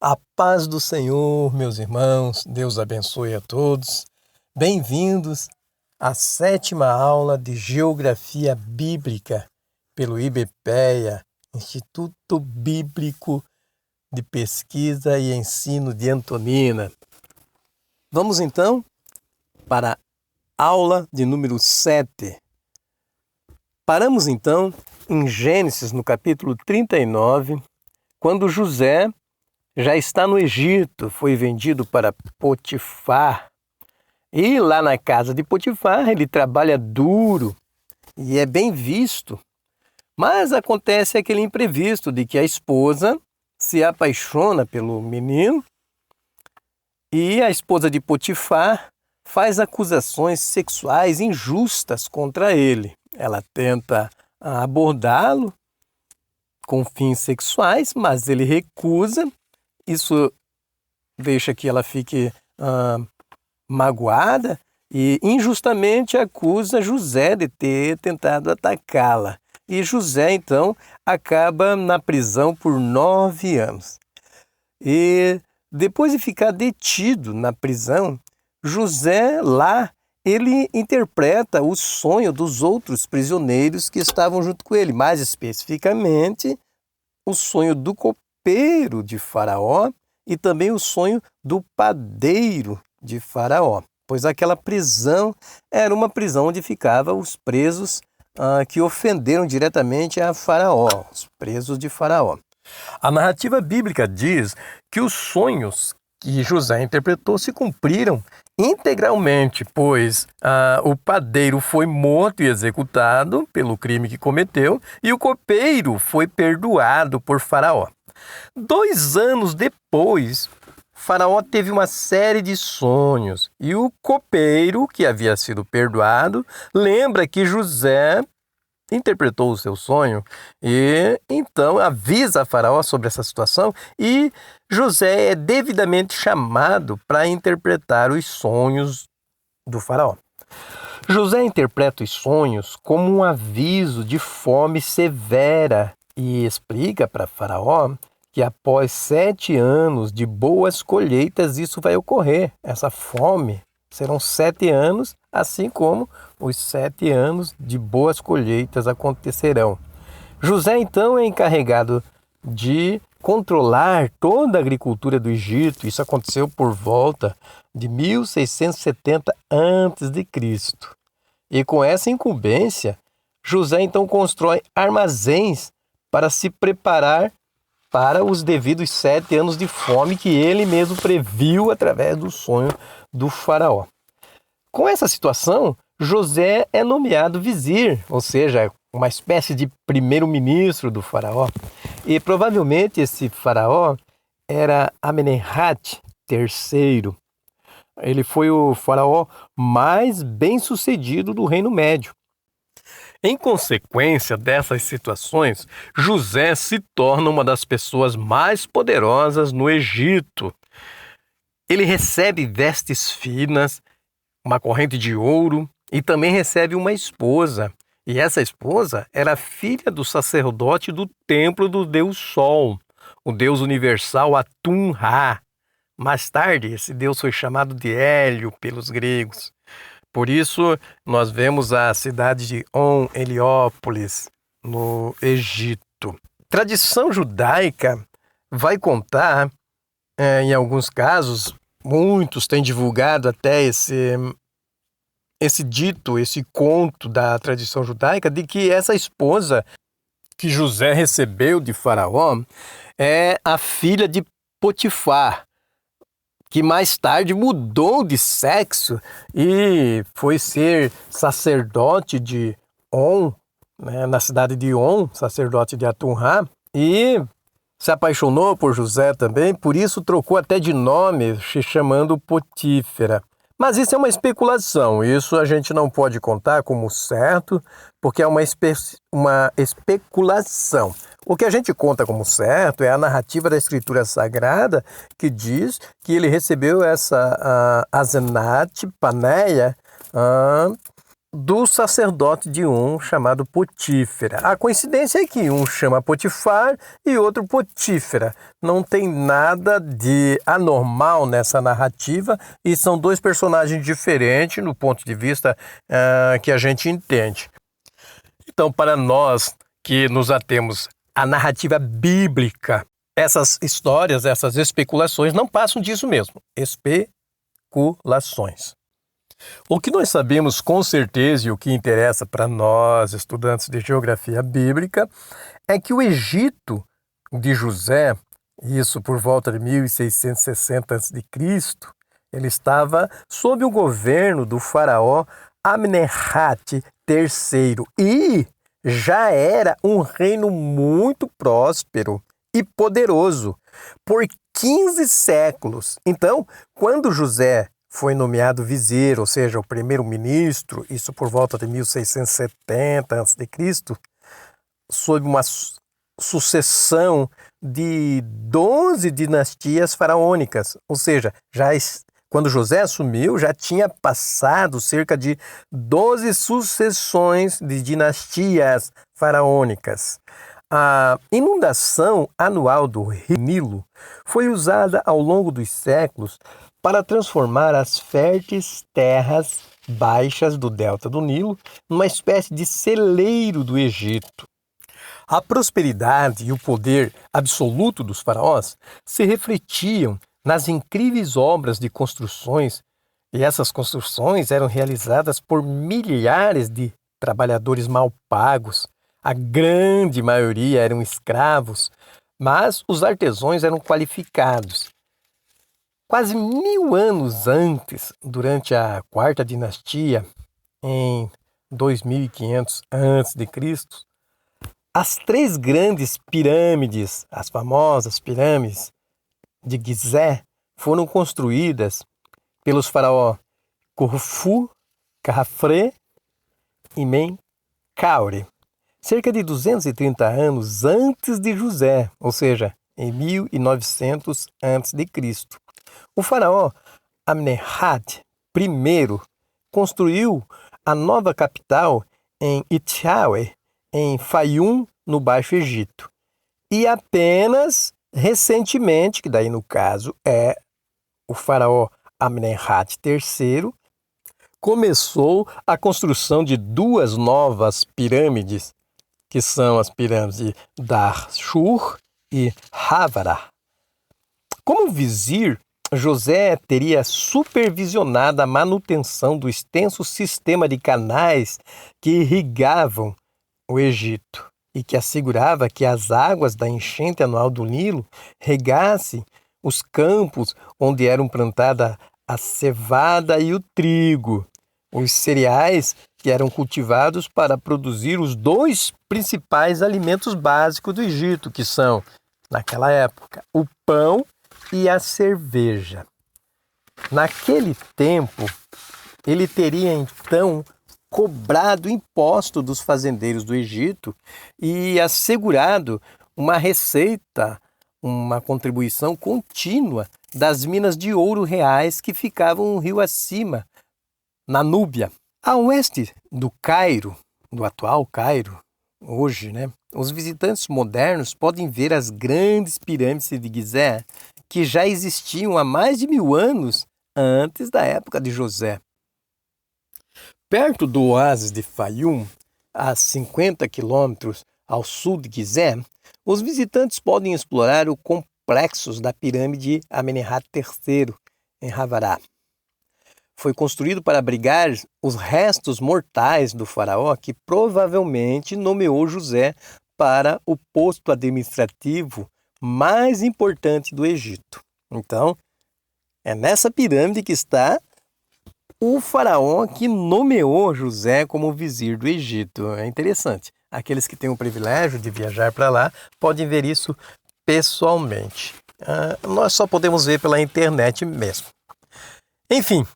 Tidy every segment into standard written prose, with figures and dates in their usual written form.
A paz do Senhor, meus irmãos, Deus abençoe a todos. Bem-vindos à 7ª aula de Geografia Bíblica pelo IBPEA, Instituto Bíblico de Pesquisa e Ensino de Antonina. Vamos então para a aula de número 7. Paramos então em Gênesis, no capítulo 39, quando José já está no Egito, foi vendido para Potifar. E lá na casa de Potifar ele trabalha duro e é bem visto. Mas acontece aquele imprevisto de que a esposa se apaixona pelo menino e a esposa de Potifar faz acusações sexuais injustas contra ele. Ela tenta abordá-lo com fins sexuais, mas ele recusa. Isso deixa que ela fique magoada e injustamente acusa José de ter tentado atacá-la. E José, então, acaba na prisão por 9 anos. E depois de ficar detido na prisão, José lá, ele interpreta o sonho dos outros prisioneiros que estavam junto com ele, mais especificamente o sonho do copeiro de Faraó e também o sonho do padeiro de Faraó, pois aquela prisão era uma prisão onde ficavam os presos que ofenderam diretamente a Faraó, os presos de Faraó. A narrativa bíblica diz que os sonhos que José interpretou se cumpriram integralmente, pois o padeiro foi morto e executado pelo crime que cometeu e o copeiro foi perdoado por Faraó. 2 anos depois, Faraó teve uma série de sonhos e o copeiro, que havia sido perdoado, lembra que José interpretou o seu sonho e então avisa a Faraó sobre essa situação e José é devidamente chamado para interpretar os sonhos do Faraó. José interpreta os sonhos como um aviso de fome severa e explica para Faraó que após 7 anos de boas colheitas isso vai ocorrer, essa fome. Serão 7 anos, assim como os 7 anos de boas colheitas acontecerão. José, então, é encarregado de controlar toda a agricultura do Egito. Isso aconteceu por volta de 1670 a.C. E com essa incumbência, José, então, constrói armazéns para se preparar para os devidos 7 anos de fome que ele mesmo previu através do sonho do faraó. Com essa situação, José é nomeado vizir, ou seja, uma espécie de primeiro-ministro do faraó. E provavelmente esse faraó era Amenemhat III. Ele foi o faraó mais bem-sucedido do Reino Médio. Em consequência dessas situações, José se torna uma das pessoas mais poderosas no Egito. Ele recebe vestes finas, uma corrente de ouro e também recebe uma esposa. E essa esposa era filha do sacerdote do templo do Deus Sol, o Deus universal Atum-Ra. Mais tarde, esse Deus foi chamado de Hélio pelos gregos. Por isso, nós vemos a cidade de On-Heliópolis, no Egito. Tradição judaica vai contar, em alguns casos, muitos têm divulgado até esse dito, esse conto da tradição judaica, de que essa esposa que José recebeu de Faraó é a filha de Potifar, que mais tarde mudou de sexo e foi ser sacerdote de On, na cidade de On, sacerdote de Atum-Ra, e se apaixonou por José também, por isso trocou até de nome, se chamando Potífera. Mas isso é uma especulação, isso a gente não pode contar como certo, porque é uma especulação. O que a gente conta como certo é a narrativa da Escritura Sagrada, que diz que ele recebeu essa Asenat Paneia do sacerdote de um chamado Potífera. A coincidência é que um chama Potifar e outro Potífera. Não tem nada de anormal nessa narrativa e são dois personagens diferentes no ponto de vista que a gente entende. Então, para nós que nos atemos à narrativa bíblica, essas histórias, essas especulações não passam disso mesmo, especulações. O que nós sabemos com certeza e o que interessa para nós, estudantes de geografia bíblica, é que o Egito de José, isso por volta de 1660 a.C., ele estava sob o governo do faraó Amenemhat III e já era um reino muito próspero e poderoso por 15 séculos. Então, quando José foi nomeado vizir, ou seja, o primeiro-ministro, isso por volta de 1670 a.C., sob uma sucessão de 12 dinastias faraônicas. Ou seja, quando José assumiu, já tinha passado cerca de 12 sucessões de dinastias faraônicas. A inundação anual do Rio Nilo foi usada ao longo dos séculos para transformar as férteis terras baixas do delta do Nilo numa espécie de celeiro do Egito. A prosperidade e o poder absoluto dos faraós se refletiam nas incríveis obras de construções, e essas construções eram realizadas por milhares de trabalhadores mal pagos. A grande maioria eram escravos, mas os artesãos eram qualificados. Quase 1000 anos antes, durante a quarta dinastia, em 2500 a.C., as 3 grandes pirâmides, as famosas pirâmides de Gizé, foram construídas pelos faraós Khufu, Khafre e Menkaure, cerca de 230 anos antes de José, ou seja, em 1900 a.C. O faraó Amenemhat I construiu a nova capital em Ichaue, em Fayum, no Baixo Egito. E apenas recentemente, que daí no caso é o faraó Amenemhat III, começou a construção de 2 novas pirâmides, que são as pirâmides de Dahshur e Hafara. Como vizir, José teria supervisionado a manutenção do extenso sistema de canais que irrigavam o Egito e que assegurava que as águas da enchente anual do Nilo regassem os campos onde eram plantadas a cevada e o trigo, os cereais que eram cultivados para produzir os 2 principais alimentos básicos do Egito, que são, naquela época, o pão e a cerveja. Naquele tempo, ele teria então cobrado imposto dos fazendeiros do Egito e assegurado uma receita, uma contribuição contínua das minas de ouro reais que ficavam um rio acima, na Núbia. A oeste do Cairo, do atual Cairo, hoje, os visitantes modernos podem ver as grandes pirâmides de Gizé, que já existiam há mais de 1000 anos antes da época de José. Perto do oásis de Fayum, a 50 quilômetros ao sul de Gizé, os visitantes podem explorar o complexo da pirâmide Amenemhat III, em Hafara. Foi construído para abrigar os restos mortais do faraó que provavelmente nomeou José para o posto administrativo mais importante do Egito. Então, é nessa pirâmide que está o faraó que nomeou José como vizir do Egito. É interessante. Aqueles que têm o privilégio de viajar para lá podem ver isso pessoalmente. Nós só podemos ver pela internet mesmo. Enfim,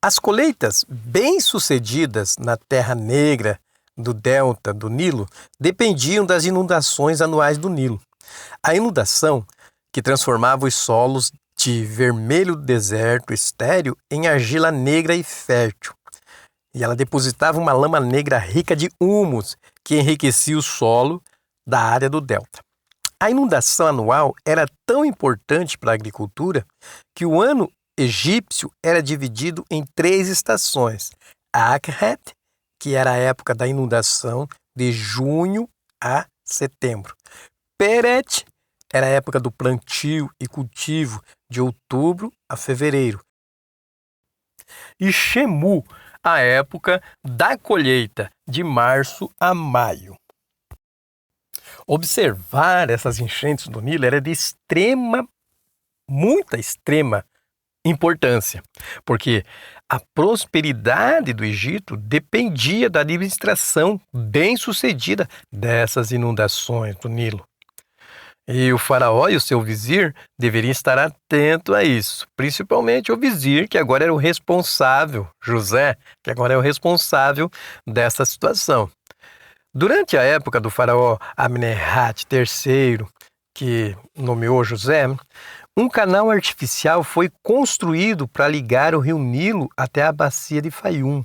as colheitas bem-sucedidas na Terra Negra do delta do Nilo dependiam das inundações anuais do Nilo. A inundação, que transformava os solos de vermelho deserto estéril em argila negra e fértil. e ela depositava uma lama negra rica de humus que enriquecia o solo da área do delta. A inundação anual era tão importante para a agricultura que o ano egípcio era dividido em 3 estações. Akhet, que era a época da inundação de junho a setembro. Peret era a época do plantio e cultivo de outubro a fevereiro. E Shemu, a época da colheita de março a maio. Observar essas enchentes do Nilo era de muita extrema importância, porque a prosperidade do Egito dependia da administração bem-sucedida dessas inundações do Nilo. E o faraó e o seu vizir deveriam estar atentos a isso, principalmente o vizir, que agora era o responsável, José, que agora é o responsável dessa situação. Durante a época do faraó Amenemhat III, que nomeou José, um canal artificial foi construído para ligar o rio Nilo até a bacia de Fayum,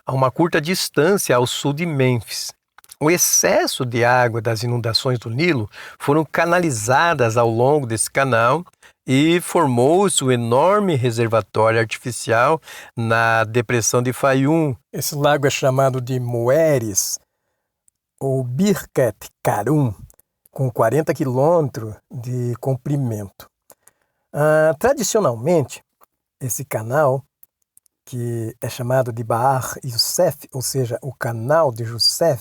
a uma curta distância ao sul de Mênfis. O excesso de água das inundações do Nilo foram canalizadas ao longo desse canal e formou-se um enorme reservatório artificial na depressão de Fayum. Esse lago é chamado de Moeris, ou Birket Karun, com 40 quilômetros de comprimento. Tradicionalmente, esse canal, que é chamado de Baar Youssef, ou seja, o canal de José,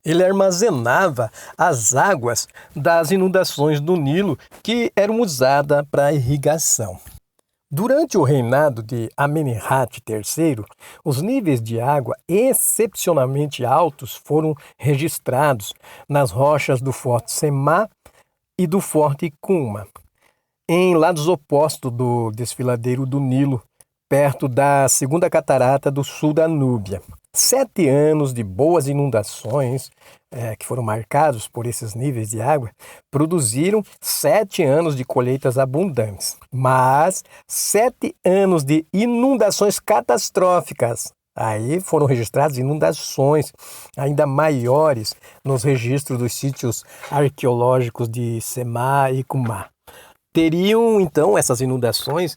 ele armazenava as águas das inundações do Nilo que eram usadas para irrigação. Durante o reinado de Amenemhat III, os níveis de água excepcionalmente altos foram registrados nas rochas do Forte Semá e do Forte Cuma, em lados opostos do desfiladeiro do Nilo, perto da segunda catarata do sul da Núbia. 7 anos de boas inundações, que foram marcados por esses níveis de água, produziram 7 anos de colheitas abundantes. Mas 7 anos de inundações catastróficas. Aí foram registradas inundações ainda maiores nos registros dos sítios arqueológicos de Semá e Cumá. Teriam, então, essas inundações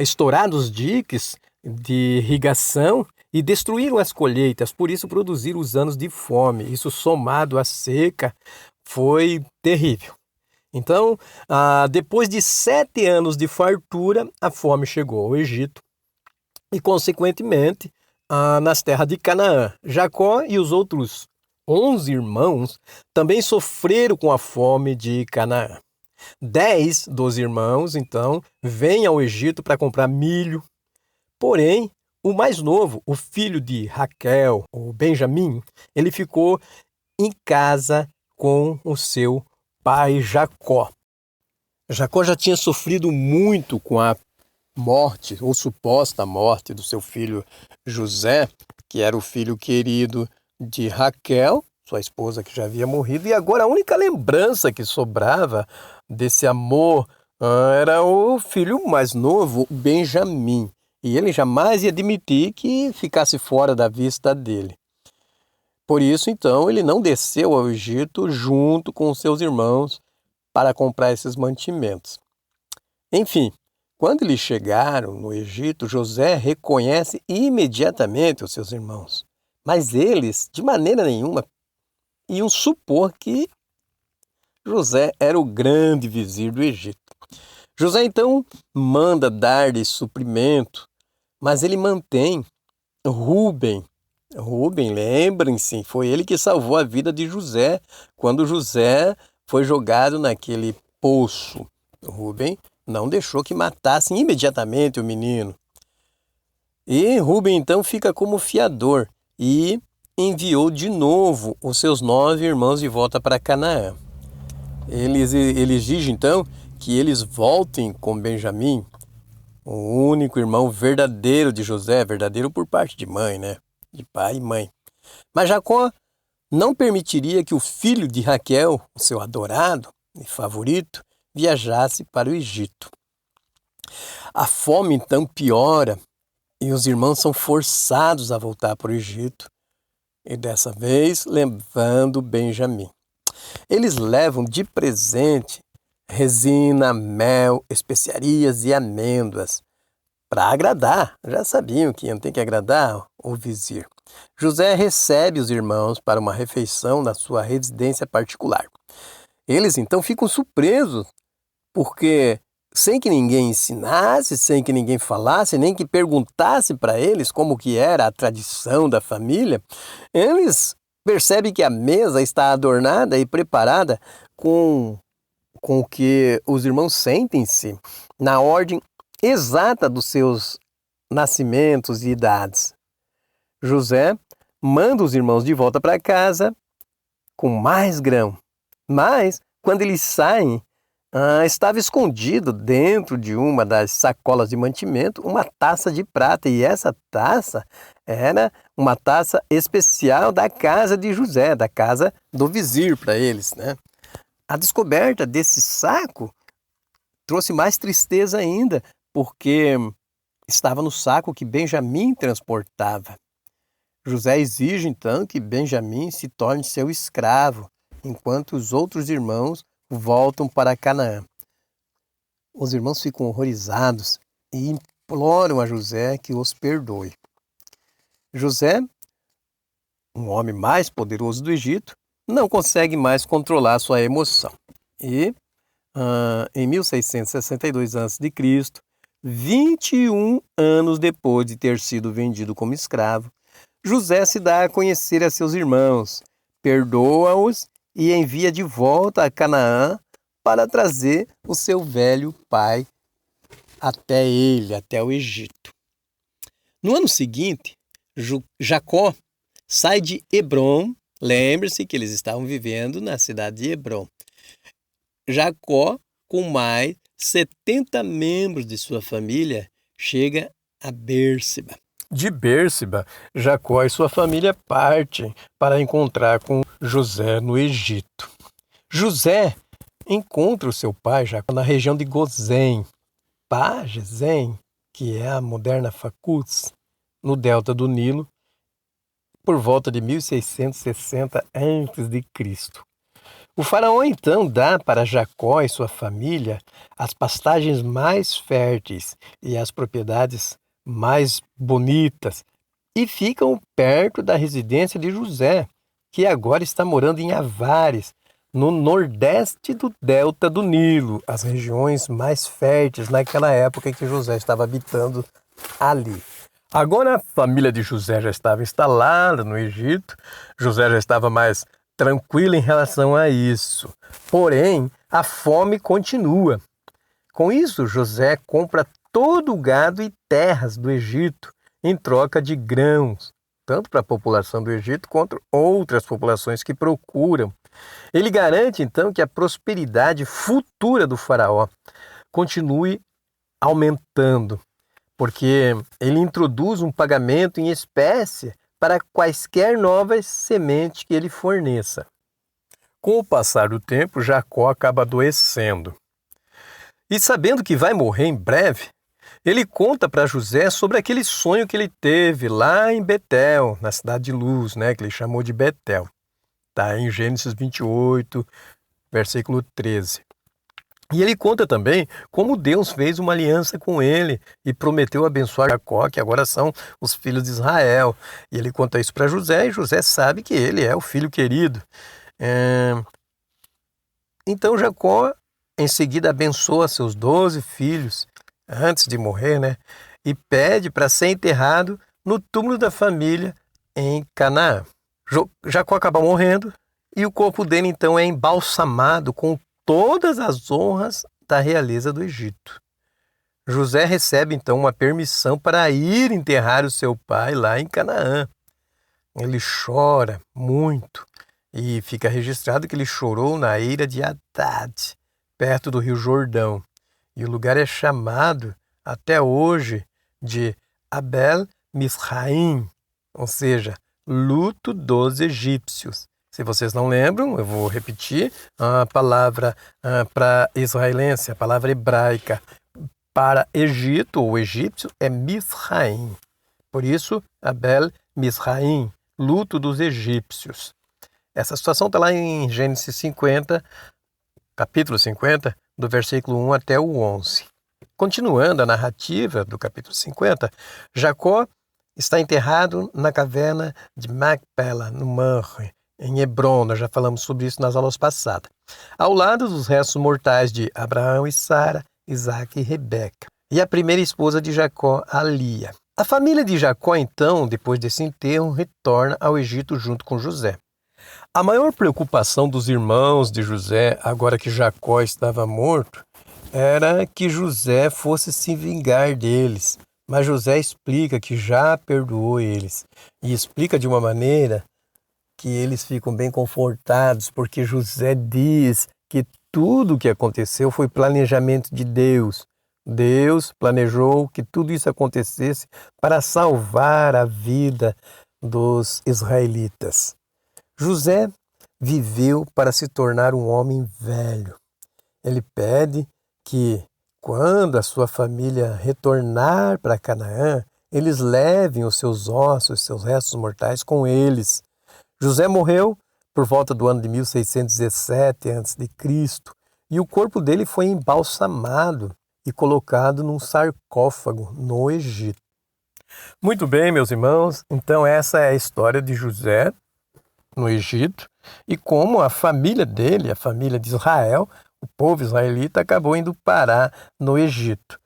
estourado os diques de irrigação e destruíram as colheitas, por isso produziram os anos de fome. Isso somado à seca foi terrível. Então, depois de 7 anos de fartura, a fome chegou ao Egito e, consequentemente, nas terras de Canaã. Jacó e os outros 11 irmãos também sofreram com a fome de Canaã. 10 dos irmãos, então, vêm ao Egito para comprar milho. Porém, o mais novo, o filho de Raquel, o Benjamim, ele ficou em casa com o seu pai Jacó. Jacó já tinha sofrido muito com a morte, ou suposta morte, do seu filho José, que era o filho querido de Raquel, sua esposa que já havia morrido, e agora a única lembrança que sobrava desse amor era o filho mais novo, Benjamim. E ele jamais ia admitir que ficasse fora da vista dele. Por isso, então, ele não desceu ao Egito junto com seus irmãos para comprar esses mantimentos. Enfim, quando eles chegaram no Egito, José reconhece imediatamente os seus irmãos. Mas eles, de maneira nenhuma, iam supor que José era o grande vizir do Egito. José, então, manda dar-lhes suprimento, mas ele mantém Rúben. Rúben, lembrem-se, foi ele que salvou a vida de José quando José foi jogado naquele poço. Rúben não deixou que matassem imediatamente o menino. E Rúben, então, fica como fiador e enviou de novo os seus 9 irmãos de volta para Canaã. Ele exige, então, que eles voltem com Benjamim, o único irmão verdadeiro de José, verdadeiro por parte de mãe, né? De pai e mãe. Mas Jacó não permitiria que o filho de Raquel, o seu adorado e favorito, viajasse para o Egito. A fome então piora E os irmãos são forçados a voltar para o Egito, e dessa vez levando Benjamim. Eles levam de presente resina, mel, especiarias e amêndoas para agradar. Já sabiam que iam ter que agradar o vizir. José recebe os irmãos para uma refeição na sua residência particular. Eles então ficam surpresos, porque sem que ninguém ensinasse, sem que ninguém falasse, nem que perguntasse para eles como que era a tradição da família, eles percebem que a mesa está adornada e preparada com o que os irmãos sentem-se na ordem exata dos seus nascimentos e idades. José manda os irmãos de volta para casa com mais grão, mas quando eles saem, estava escondido dentro de uma das sacolas de mantimento uma taça de prata, e essa taça era uma taça especial da casa de José, da casa do vizir para eles, né? A descoberta desse saco trouxe mais tristeza ainda, porque estava no saco que Benjamim transportava. José exige então que Benjamim se torne seu escravo, enquanto os outros irmãos voltam para Canaã. Os irmãos ficam horrorizados e imploram a José que os perdoe. José, um homem mais poderoso do Egito, não consegue mais controlar sua emoção. E, em 1662 a.C., 21 anos depois de ter sido vendido como escravo, José se dá a conhecer a seus irmãos, perdoa-os e envia de volta a Canaã para trazer o seu velho pai até ele, até o Egito. No ano seguinte, Jacó sai de Hebrom. Lembre-se que eles estavam vivendo na cidade de Hebrom. Jacó, com mais 70 membros de sua família, chega a Bérseba. De Bérseba, Jacó e sua família partem para encontrar com José no Egito. José encontra o seu pai Jacó na região de Gozém, Pagezém, que é a moderna Facuz, no delta do Nilo, por volta de 1660 a.C. O faraó então dá para Jacó e sua família as pastagens mais férteis e as propriedades mais bonitas, e ficam perto da residência de José, que agora está morando em Avares, no nordeste do delta do Nilo, as regiões mais férteis naquela época em que José estava habitando ali. Agora a família de José já estava instalada no Egito, José já estava mais tranquilo em relação a isso. Porém, a fome continua. Com isso, José compra todo o gado e terras do Egito em troca de grãos, tanto para a população do Egito quanto outras populações que procuram. Ele garante, então, que a prosperidade futura do faraó continue aumentando, porque ele introduz um pagamento em espécie para quaisquer novas sementes que ele forneça. Com o passar do tempo, Jacó acaba adoecendo. E sabendo que vai morrer em breve, ele conta para José sobre aquele sonho que ele teve lá em Betel, na cidade de Luz, que ele chamou de Betel. Está em Gênesis 28, versículo 13. E ele conta também como Deus fez uma aliança com ele e prometeu abençoar Jacó, que agora são os filhos de Israel. E ele conta isso para José, e José sabe que ele é o filho querido. Então Jacó, em seguida, abençoa seus 12 filhos, antes de morrer, e pede para ser enterrado no túmulo da família em Canaã. Jacó acaba morrendo e o corpo dele, então, é embalsamado com todas as honras da realeza do Egito. José recebe então uma permissão para ir enterrar o seu pai lá em Canaã. Ele chora muito e fica registrado que ele chorou na eira de Haddad, perto do rio Jordão. E o lugar é chamado até hoje de Abel Misraim, ou seja, luto dos egípcios. Se vocês não lembram, eu vou repetir a palavra para israelense, a palavra hebraica para Egito ou egípcio é Misraim. Por isso, Abel Misraim, luto dos egípcios. Essa situação está lá em Gênesis 50, capítulo 50, do versículo 1 até o 11. Continuando a narrativa do capítulo 50, Jacó está enterrado na caverna de Macpela, no Mamre, em Hebron. Nós já falamos sobre isso nas aulas passadas. Ao lado dos restos mortais de Abraão e Sara, Isaac e Rebeca. E a primeira esposa de Jacó, a Lia. A família de Jacó, então, depois desse enterro, retorna ao Egito junto com José. A maior preocupação dos irmãos de José, agora que Jacó estava morto, era que José fosse se vingar deles. Mas José explica que já perdoou eles. E explica de uma maneira que eles ficam bem confortados, porque José diz que tudo o que aconteceu foi planejamento de Deus. Deus planejou que tudo isso acontecesse para salvar a vida dos israelitas. José viveu para se tornar um homem velho. Ele pede que, quando a sua família retornar para Canaã, eles levem os seus ossos, seus restos mortais com eles. José morreu por volta do ano de 1617 a.C. e o corpo dele foi embalsamado e colocado num sarcófago no Egito. Muito bem, meus irmãos, então essa é a história de José no Egito e como a família dele, a família de Israel, o povo israelita, acabou indo parar no Egito.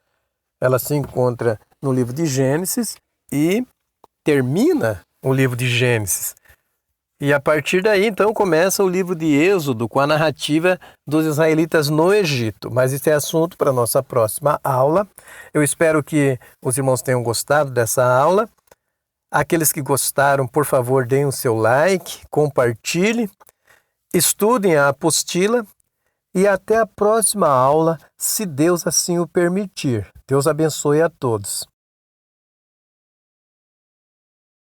Ela se encontra no livro de Gênesis e termina o livro de Gênesis. E a partir daí, então, começa o livro de Êxodo com a narrativa dos israelitas no Egito. Mas isso é assunto para a nossa próxima aula. Eu espero que os irmãos tenham gostado dessa aula. Aqueles que gostaram, por favor, deem o seu like, compartilhe, estudem a apostila e até a próxima aula, se Deus assim o permitir. Deus abençoe a todos.